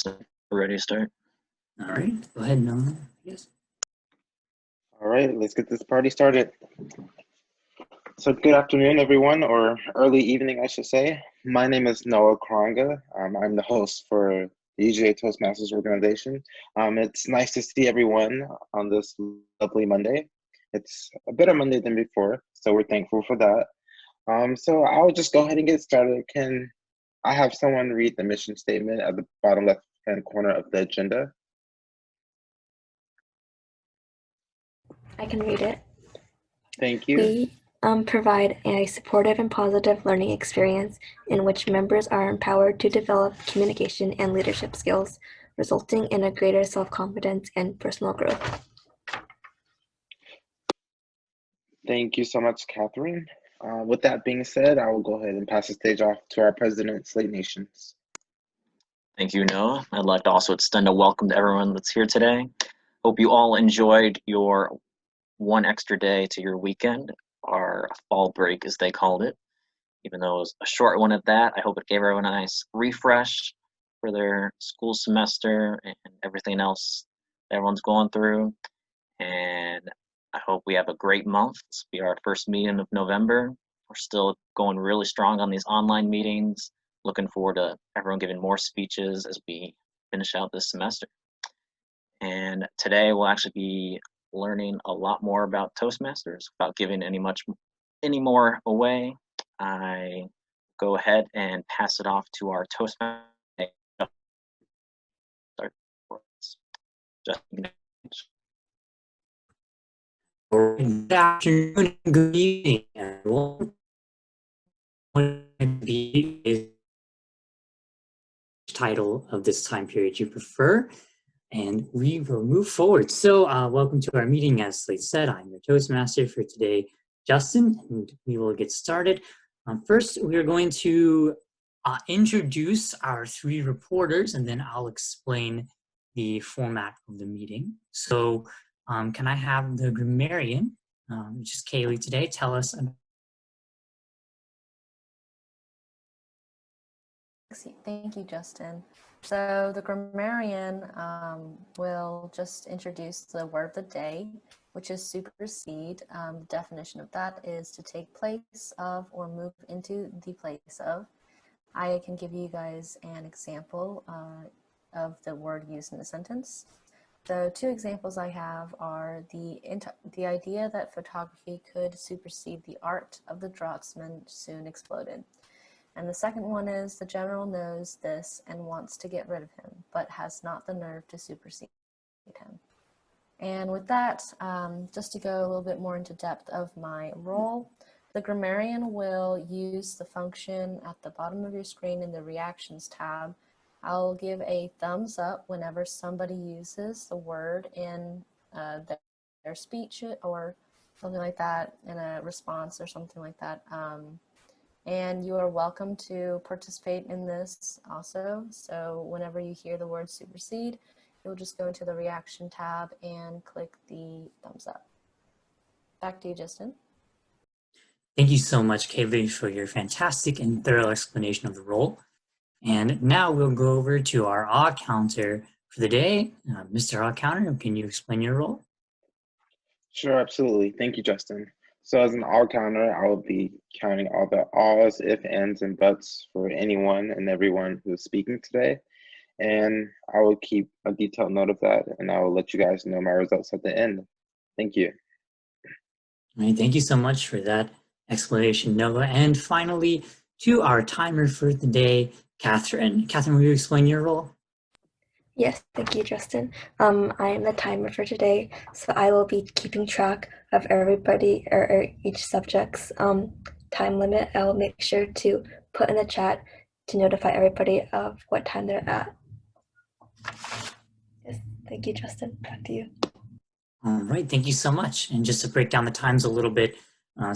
We're ready to start. All right, go ahead, Noah. Yes. All right, let's get this party started. So good afternoon, everyone, or early evening, I should say. My name is Noah Kuranga. I'm the host for the UGA Toastmasters organization. It's nice to see everyone on this lovely Monday. It's a better Monday than before, so we're thankful for that. So I'll just go ahead and get started. Can I have someone read the mission statement at the bottom left-hand corner of the agenda? I can read it. Thank you. We provide a supportive and positive learning experience in which members are empowered to develop communication and leadership skills, resulting in a greater self-confidence and personal growth. Thank you so much, Katherine. With that being said, I will go ahead and pass the stage off to our president, Slate Nations. Thank you, Noah. I'd like to also extend a welcome to everyone that's here today. Hope you all enjoyed your one extra day to your weekend, our fall break as they called it. Even though it was a short one at that, I hope it gave everyone a nice refresh for their school semester and everything else that everyone's going through. And I hope we have a great month. This will be our first meeting of November. We're still going really strong on these online meetings. Looking forward to everyone giving more speeches as we finish out this semester. And today we'll actually be learning a lot more about Toastmasters. Without giving any more away, I go ahead and pass it off to our Toastmaster. Good afternoon, good evening, everyone. The title of this time period you prefer, and we will move forward. So welcome to our meeting. As Slate said, I'm your Toastmaster for today, Justin, and we will get started. First, we are going to introduce our three reporters, and then I'll explain the format of the meeting. So can I have the Grammarian, which is Kaylee today, tell us about. Thank you, Justin. So the Grammarian will just introduce the word of the day, which is supersede. The definition of that is to take place of or move into the place of. I can give you guys an example of the word used in a sentence. The two examples I have are the idea that photography could supersede the art of the draughtsman soon exploded. And the second one is the general knows this and wants to get rid of him, but has not the nerve to supersede him. And with that, just to go a little bit more into depth of my role, the Grammarian will use the function at the bottom of your screen in the Reactions tab. I'll give a thumbs up whenever somebody uses the word in their speech or something like that, in a response or something like that. And you are welcome to participate in this also. So whenever you hear the word supersede, you'll just go into the Reaction tab and click the thumbs up. Back to you, Justin. Thank you so much, Kaylee, for your fantastic and thorough explanation of the role. And now we'll go over to our odd counter for the day. Mr. Odd Counter, can you explain your role? Sure, absolutely. Thank you, Justin. So as an all counter, I will be counting all the ahs, if, ands, and buts for anyone and everyone who is speaking today. And I will keep a detailed note of that, and I will let you guys know my results at the end. Thank you. All right, thank you so much for that explanation, Noah. And finally, to our timer for the day, Katherine. Katherine, will you explain your role? Yes, thank you, Justin. I am the timer for today, so I will be keeping track of everybody or each subject's time limit. I'll make sure to put in the chat to notify everybody of what time they're at. Yes, thank you, Justin. Back to you. All right, thank you so much. And just to break down the times a little bit, we'll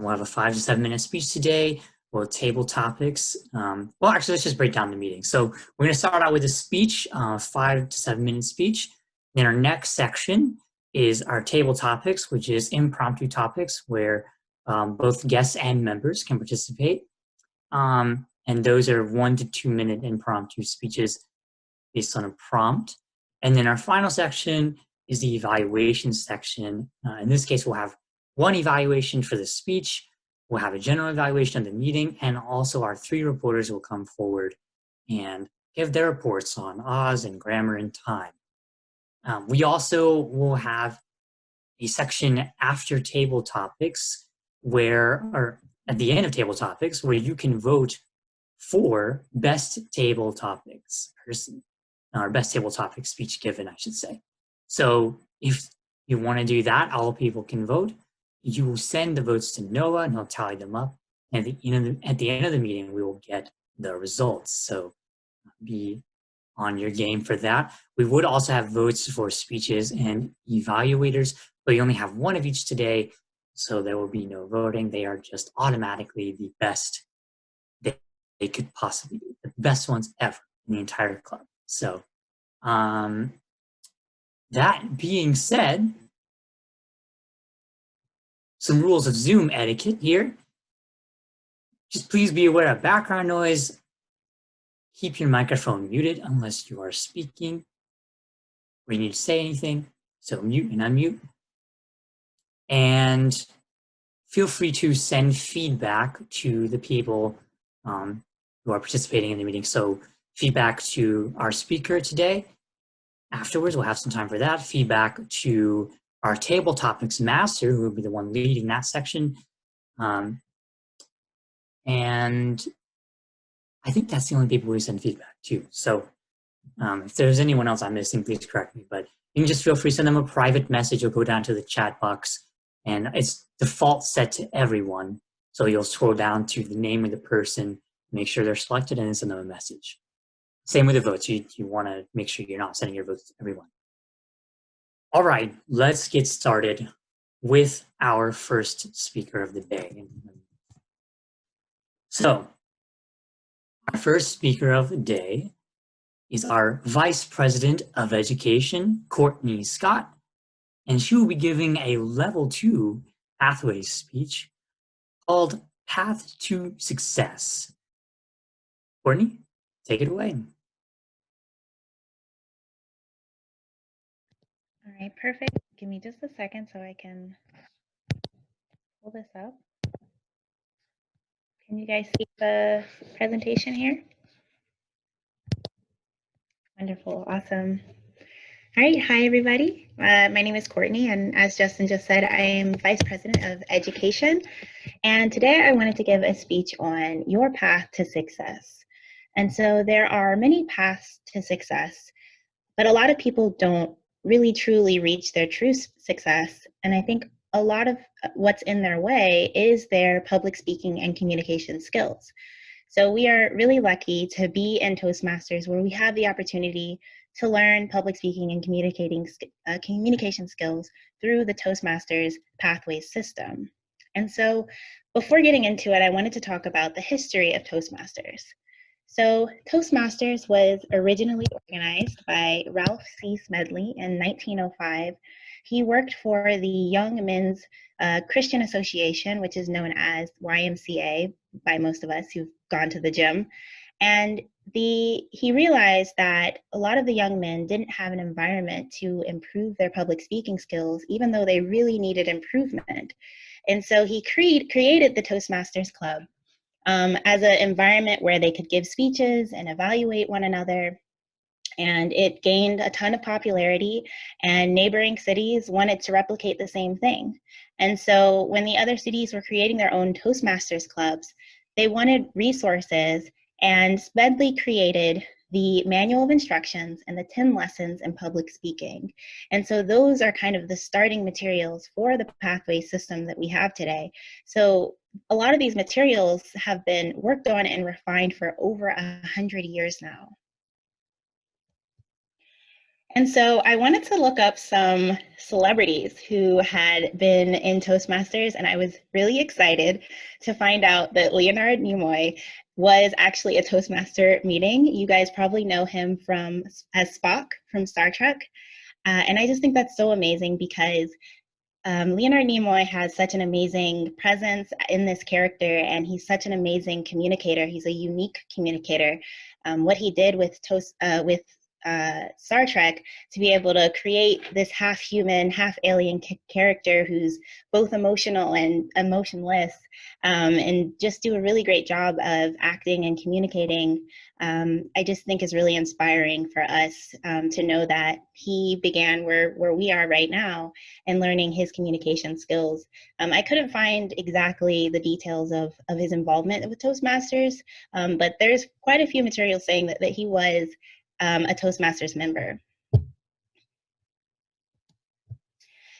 have a 5 to 7 minute speech today. We'll table topics. Well, actually, let's just break down the meeting. So we're going to start out with a speech, 5 to 7 minute speech. Then our next section is our table topics, which is impromptu topics where both guests and members can participate. And those are 1 to 2 minute impromptu speeches based on a prompt. And then our final section is the evaluation section. In this case, we'll have one evaluation for the speech, we'll have a general evaluation of the meeting, and also our 3 reporters will come forward and give their reports on Oz and grammar and time. We also will have a section after table topics or at the end of table topics, where you can vote for best table topics person, or best table topic speech given, I should say. So if you want to do that, all people can vote. You will send the votes to Noah and he'll tally them up. And at the end of the meeting, we will get the results. So be on your game for that. We would also have votes for speeches and evaluators, but you only have one of each today. So there will be no voting. They are just automatically the best they could possibly be, the best ones ever in the entire club. So that being said, some rules of Zoom etiquette here. Just please be aware of background noise. Keep your microphone muted unless you are speaking or you need to say anything. So mute and unmute. And feel free to send feedback to the people who are participating in the meeting. So feedback to our speaker today. Afterwards, we'll have some time for that. Feedback to our table topics master, who will be the one leading that section. And I think that's the only people we send feedback to. So if there's anyone else I'm missing, please correct me. But you can just feel free to send them a private message or go down to the chat box. And it's default set to everyone. So you'll scroll down to the name of the person, make sure they're selected, and then send them a message. Same with the votes. You want to make sure you're not sending your votes to everyone. All right, let's get started with our first speaker of the day. So, our first speaker of the day is our Vice President of Education, Courtney Scott, and she will be giving a Level 2 Pathways speech called Path to Success. Courtney, take it away. All right, perfect. Give me just a second so I can pull this up. Can you guys see the presentation here? Wonderful, awesome. All right, hi everybody. My name is Courtney, and as Justin just said, I am Vice President of Education. And today I wanted to give a speech on your path to success. And so there are many paths to success, but a lot of people don't really truly reach their true success. And I think a lot of what's in their way is their public speaking and communication skills. So we are really lucky to be in Toastmasters, where we have the opportunity to learn public speaking and communication skills through the Toastmasters Pathways system. And so before getting into it, I wanted to talk about the history of Toastmasters. So Toastmasters was originally organized by Ralph C. Smedley in 1905. He worked for the Young Men's Christian Association, which is known as YMCA by most of us who've gone to the gym. And he realized that a lot of the young men didn't have an environment to improve their public speaking skills, even though they really needed improvement. And so he created the Toastmasters Club as an environment where they could give speeches and evaluate one another. And it gained a ton of popularity, and neighboring cities wanted to replicate the same thing. And so when the other cities were creating their own Toastmasters clubs, they wanted resources, and Smedley created the Manual of Instructions and the 10 Lessons in Public Speaking. And so those are kind of the starting materials for the pathway system that we have today. So a lot of these materials have been worked on and refined for over 100 years now. And so I wanted to look up some celebrities who had been in Toastmasters, and I was really excited to find out that Leonard Nimoy was actually a Toastmaster meeting. You guys probably know him as Spock from Star Trek. And I just think that's so amazing because Leonard Nimoy has such an amazing presence in this character, and he's such an amazing communicator. He's a unique communicator. What he did with Star Trek to be able to create this half human, half alien character who's both emotional and emotionless, and just do a really great job of acting and communicating. I just think is really inspiring for us to know that he began where we are right now and learning his communication skills. I couldn't find exactly the details of his involvement with Toastmasters, but there's quite a few materials saying that he was a Toastmasters member.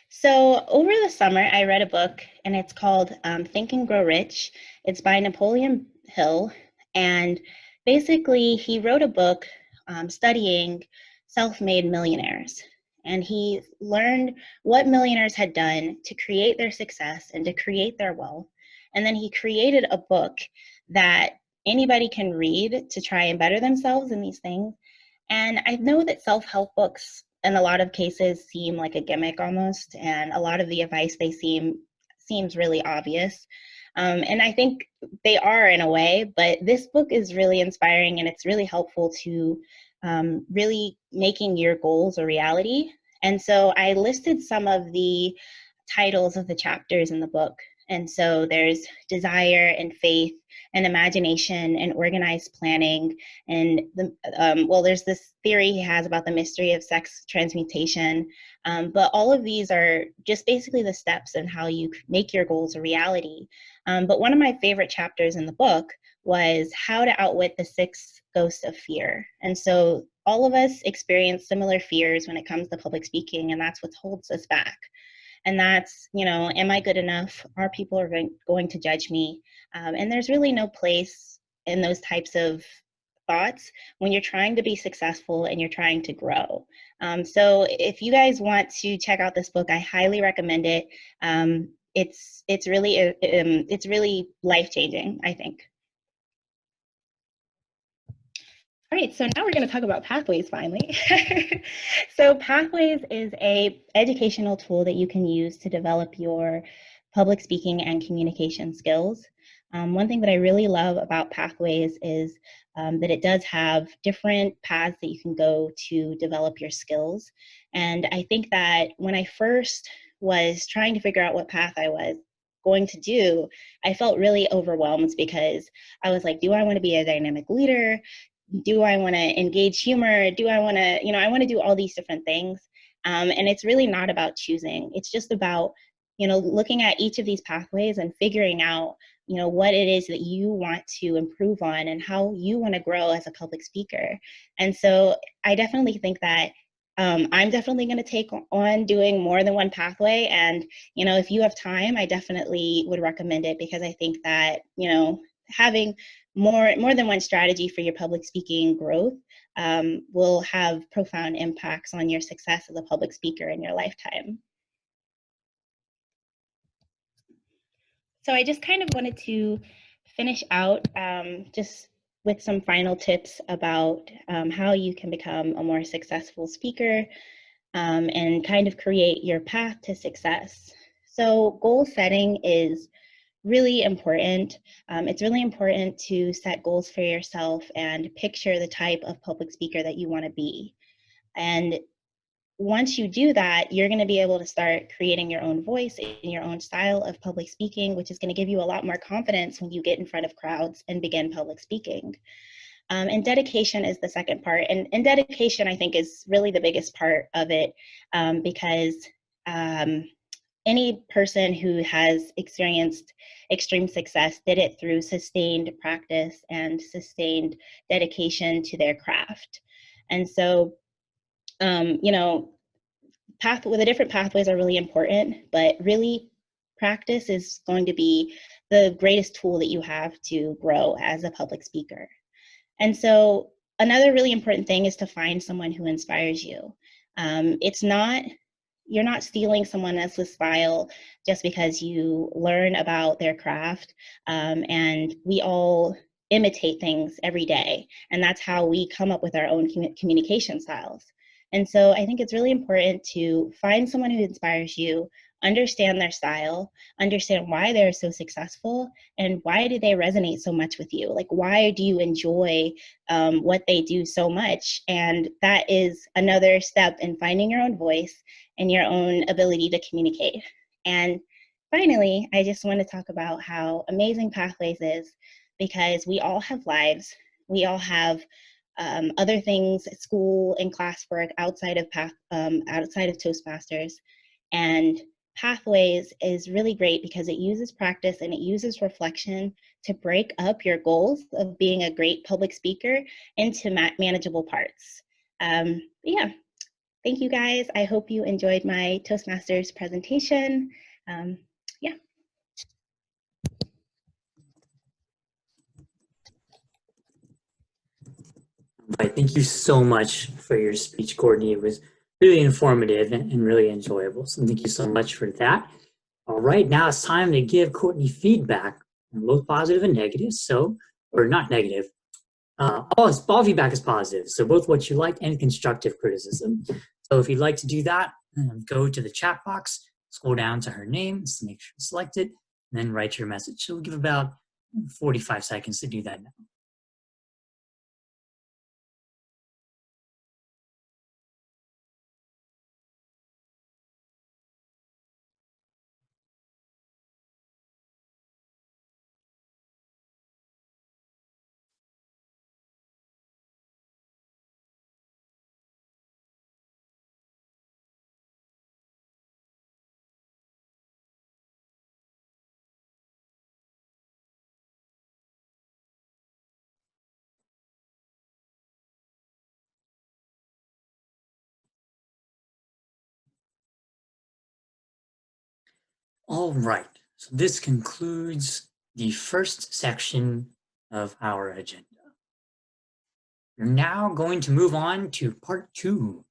So over the summer, I read a book, and it's called Think and Grow Rich. It's by Napoleon Hill, and basically he wrote a book studying self-made millionaires. And he learned what millionaires had done to create their success and to create their wealth. And then he created a book that anybody can read to try and better themselves in these things. And I know that self-help books in a lot of cases seem like a gimmick almost, and a lot of the advice they seems really obvious. And I think they are in a way, but this book is really inspiring, and it's really helpful to really making your goals a reality. And so I listed some of the titles of the chapters in the book. And so there's desire and faith and imagination and organized planning. And there's this theory he has about the mystery of sex transmutation. But all of these are just basically the steps in how you make your goals a reality. But one of my favorite chapters in the book was how to outwit the 6 ghosts of fear. And so all of us experience similar fears when it comes to public speaking, and that's what holds us back. And that's, am I good enough? Are people going to judge me? And there's really no place in those types of thoughts when you're trying to be successful and you're trying to grow. So if you guys want to check out this book, I highly recommend it. It's really life-changing, I think. All right, so now we're going to talk about Pathways finally. So Pathways is a educational tool that you can use to develop your public speaking and communication skills. One thing that I really love about Pathways is that it does have different paths that you can go to develop your skills. And I think that when I first was trying to figure out what path I was going to do, I felt really overwhelmed because I was like, do I want to be a dynamic leader? Do I want to engage humor? Do I want to, I want to do all these different things. And it's really not about choosing. It's just about, looking at each of these pathways and figuring out, what it is that you want to improve on and how you want to grow as a public speaker. And so I definitely think that I'm definitely going to take on doing more than one pathway. And, if you have time, I definitely would recommend it, because I think that, having more than one strategy for your public speaking growth will have profound impacts on your success as a public speaker in your lifetime. So I just kind of wanted to finish out just with some final tips about how you can become a more successful speaker and kind of create your path to success. So goal setting is really important. It's really important to set goals for yourself and picture the type of public speaker that you want to be. And once you do that, you're going to be able to start creating your own voice and your own style of public speaking, which is going to give you a lot more confidence when you get in front of crowds and begin public speaking. And dedication is the second part. And dedication, I think, is really the biggest part of it, because any person who has experienced extreme success did it through sustained practice and sustained dedication to their craft. And so, the different pathways are really important, but really practice is going to be the greatest tool that you have to grow as a public speaker. And so another really important thing is to find someone who inspires you. You're not stealing someone else's style just because you learn about their craft. And we all imitate things every day. And that's how we come up with our own communication styles. And so I think it's really important to find someone who inspires you, understand their style, understand why they're so successful, and why do they resonate so much with you? Like, why do you enjoy what they do so much? And that is another step in finding your own voice and your own ability to communicate. And finally, I just want to talk about how amazing Pathways is, because we all have lives. We all have other things at school and classwork outside of Toastmasters. And Pathways is really great because it uses practice and it uses reflection to break up your goals of being a great public speaker into manageable parts. Yeah, thank you guys. I hope you enjoyed my Toastmasters presentation. Yeah. Right, thank you so much for your speech, Courtney. It was really informative and really enjoyable. So thank you so much for that. All right, now it's time to give Courtney feedback, both positive and negative. So, or not negative. All feedback is positive. So both what you liked and constructive criticism. So if you'd like to do that, go to the chat box, scroll down to her name, so make sure to select it, and then write your message. So we'll give about 45 seconds to do that now. All right, so this concludes the first section of our agenda. We're now going to move on to part 2,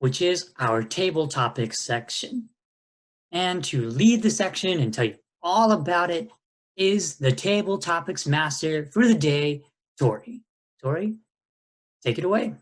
which is our table topics section. And to lead the section and tell you all about it is the table topics master for the day, Tori. Tori, take it away.